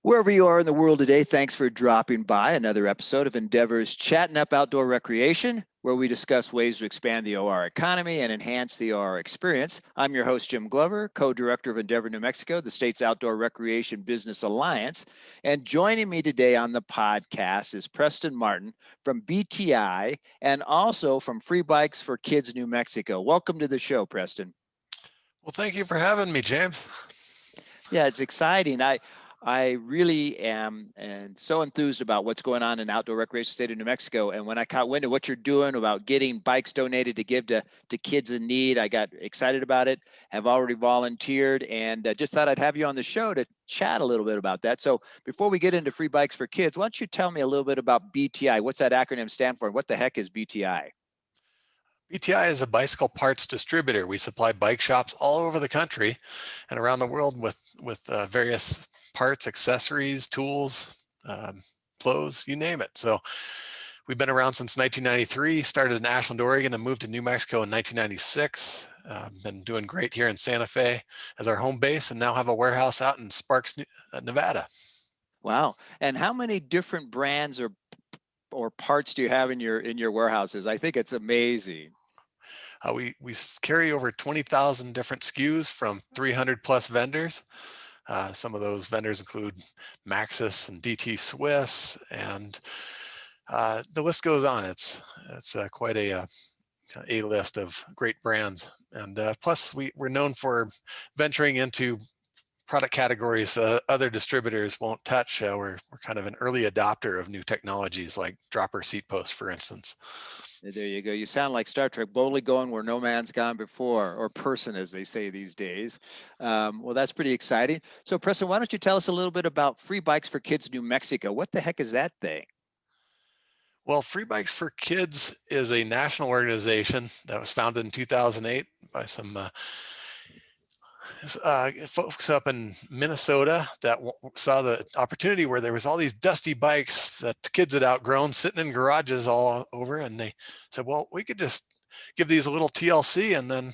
Wherever you are in the world today, thanks for dropping by another episode of Endeavor's Chattin Up Outdoor Recreation, where we discuss ways to expand the OR economy and enhance the OR experience. I'm your host, Jim Glover, co-director of Endeavor New Mexico, the state's Outdoor Recreation Business Alliance. And joining me today on the podcast is Preston Martin from BTI and also from Free Bikes for Kidz New Mexico. Welcome to the show, Preston. Well, thank you for having me, James. Yeah, it's exciting. I really am and so enthused about what's going on in outdoor recreation state of New Mexico. And when I caught wind of what you're doing about getting bikes donated to give to kids in need, I got excited about it, have already volunteered, and just thought I'd have you on the show to chat a little bit about that. So before we get into Free Bikes for Kids, why don't you tell me a little bit about BTI? What's that acronym stand for? And what the heck is BTI? BTI is a bicycle parts distributor. We supply bike shops all over the country and around the world with various parts, accessories, tools, clothes, you name it. So we've been around since 1993, started in Ashland, Oregon, and moved to New Mexico in 1996. Been doing great here in Santa Fe as our home base, and now have a warehouse out in Sparks, Nevada. Wow. And how many different brands or parts do you have in your warehouses? I think it's amazing. We carry over 20,000 different SKUs from 300 plus vendors. Some of those vendors include Maxxis and DT Swiss, and the list goes on. It's quite a list of great brands. And plus, we're known for venturing into product categories other distributors won't touch. We're kind of an early adopter of new technologies like dropper seat posts, for instance. There you go. You sound like Star Trek, boldly going where no man's gone before, or person, as they say these days. Well, that's pretty exciting. So, Preston, why don't you tell us a little bit about Free Bikes for Kidz New Mexico? What the heck is that thing? Well, Free Bikes for Kids is a national organization that was founded in 2008 by some folks up in Minnesota that saw the opportunity where there was all these dusty bikes that kids had outgrown sitting in garages all over, and they said, well, we could just give these a little TLC and then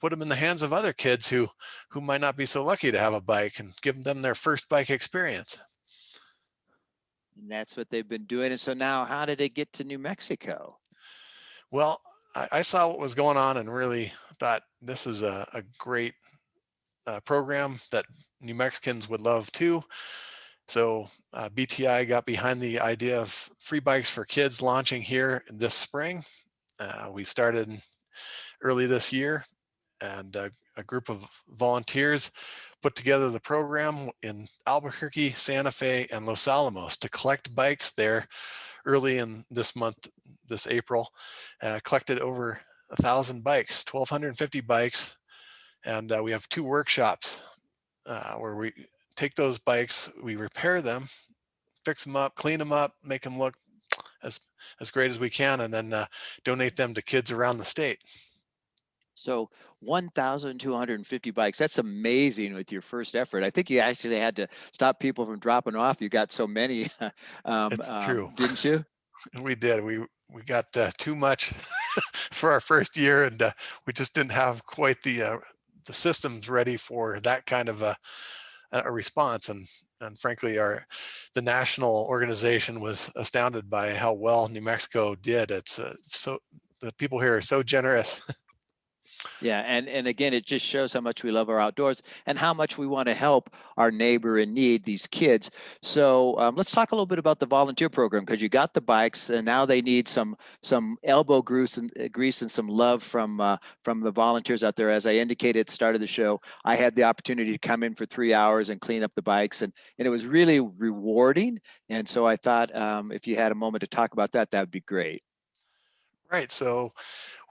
put them in the hands of other kids who might not be so lucky to have a bike, and give them their first bike experience. And that's what they've been doing. And so now, how did it get to New Mexico? Well, I saw what was going on and really thought this is a great program that New Mexicans would love too. So BTI got behind the idea of Free Bikes for Kids launching here this spring. We started early this year, and a group of volunteers put together the program in Albuquerque, Santa Fe, and Los Alamos to collect bikes there early in this month, this April. Collected over 1,000 bikes, 1,250 bikes. And we have 2 workshops where we take those bikes, we repair them, fix them up, clean them up, make them look as great as we can, and then donate them to kids around the state. So 1,250 bikes. That's amazing with your first effort. I think you actually had to stop people from dropping off. You got so many, It's true. didn't you? We did. We got too much for our first year, and we just didn't have quite the systems ready for that kind of a response. And frankly, the national organization was astounded by how well New Mexico did. It's so the people here are so generous. Yeah, and again, it just shows how much we love our outdoors and how much we want to help our neighbor in need, these kids. So let's talk a little bit about the volunteer program, because you got the bikes, and now they need some elbow grease and some love from the volunteers out there. As I indicated at the start of the show, I had the opportunity to come in for 3 hours and clean up the bikes, and it was really rewarding. And so I thought if you had a moment to talk about that, that would be great. Right. So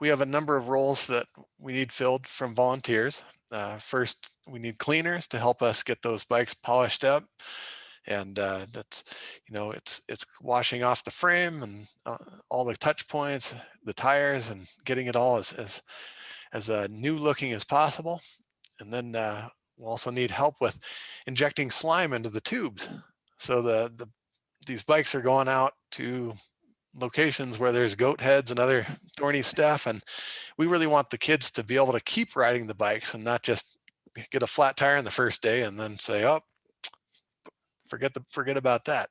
we have a number of roles that we need filled from volunteers. First, we need cleaners to help us get those bikes polished up, and that's it's washing off the frame and all the touch points, the tires, and getting it all as new looking as possible. And then we'll also need help with injecting slime into the tubes. So these bikes are going out to locations where there's goat heads and other thorny stuff, and we really want the kids to be able to keep riding the bikes and not just get a flat tire on the first day and then say, oh, forget about that.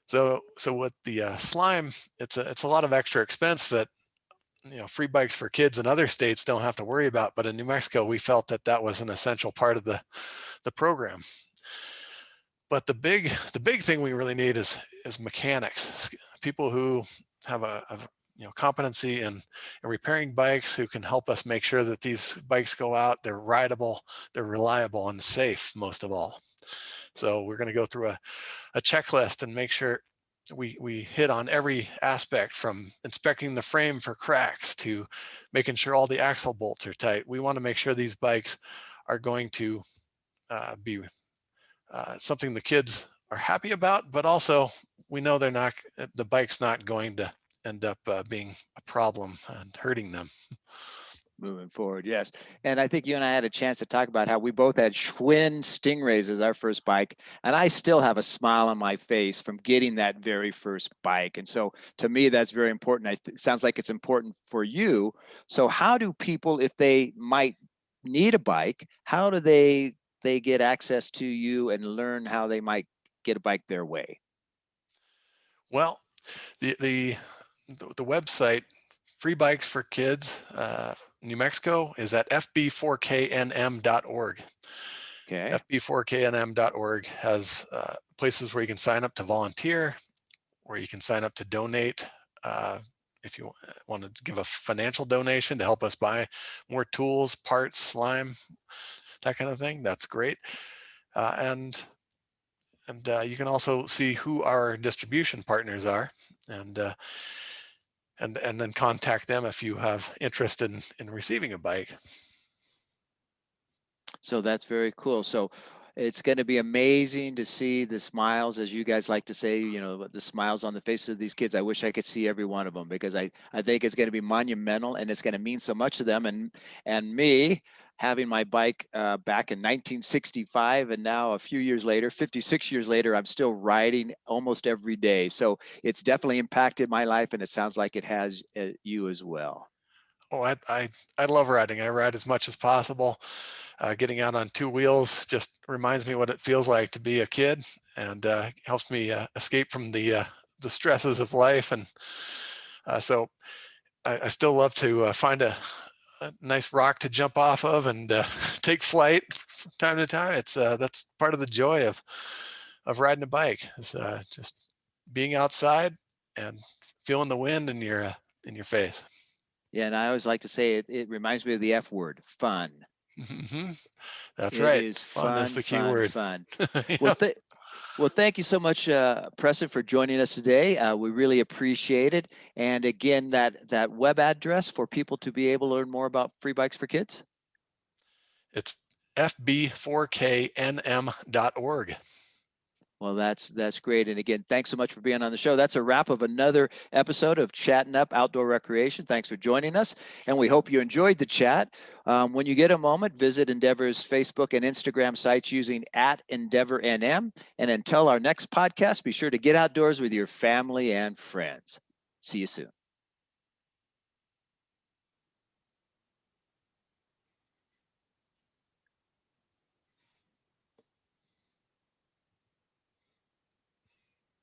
So with the slime, it's a lot of extra expense that free bikes for kids in other states don't have to worry about. But in New Mexico, we felt that that was an essential part of the program. But the big thing we really need is mechanics, people who have a competency in repairing bikes, who can help us make sure that these bikes go out, they're rideable, they're reliable, and safe, most of all. So we're going to go through a checklist and make sure we hit on every aspect, from inspecting the frame for cracks to making sure all the axle bolts are tight. We want to make sure these bikes are going to be something the kids are happy about, but also we know the bike's not going to end up being a problem and hurting them. Moving forward, yes. And I think you and I had a chance to talk about how we both had Schwinn Stingrays as our first bike, and I still have a smile on my face from getting that very first bike. And so to me, that's very important. It sounds like it's important for you. So how do people, if they might need a bike, how do they get access to you and learn how they might get a bike their way? Well, the website Free Bikes for Kids New Mexico is at fb4knm.org. Okay. fb4knm.org has places where you can sign up to volunteer, where you can sign up to donate. If you want to give a financial donation to help us buy more tools, parts, slime, that kind of thing, that's great. And you can also see who our distribution partners are, and then contact them if you have interest in receiving a bike. So that's very cool. So it's going to be amazing to see the smiles, as you guys like to say, the smiles on the faces of these kids. I wish I could see every one of them, because I think it's going to be monumental, and it's going to mean so much to them. And me having my bike back in 1965, and now a few years later, 56 years later, I'm still riding almost every day. So it's definitely impacted my life, and it sounds like it has you as well. Oh, I love riding. I ride as much as possible. Getting out on two wheels just reminds me what it feels like to be a kid, and helps me escape from the stresses of life. And so I still love to find a nice rock to jump off of and take flight from time to time. It's that's part of the joy of riding a bike, is just being outside and feeling the wind in your face. Yeah, and I always like to say it reminds me of the F word, fun. That's It right. is Fun is fun, the key fun, word. fun. Well, Yeah. well, thank you so much, Preston, for joining us today. We really appreciate it. And again, that web address for people to be able to learn more about Free Bikes for Kids. It's fb4knm.org. Well, that's great. And again, thanks so much for being on the show. That's a wrap of another episode of Chattin Up Outdoor Recreation. Thanks for joining us, and we hope you enjoyed the chat. When you get a moment, visit Endeavor's Facebook and Instagram sites using @EndeavorNM. And until our next podcast, be sure to get outdoors with your family and friends. See you soon.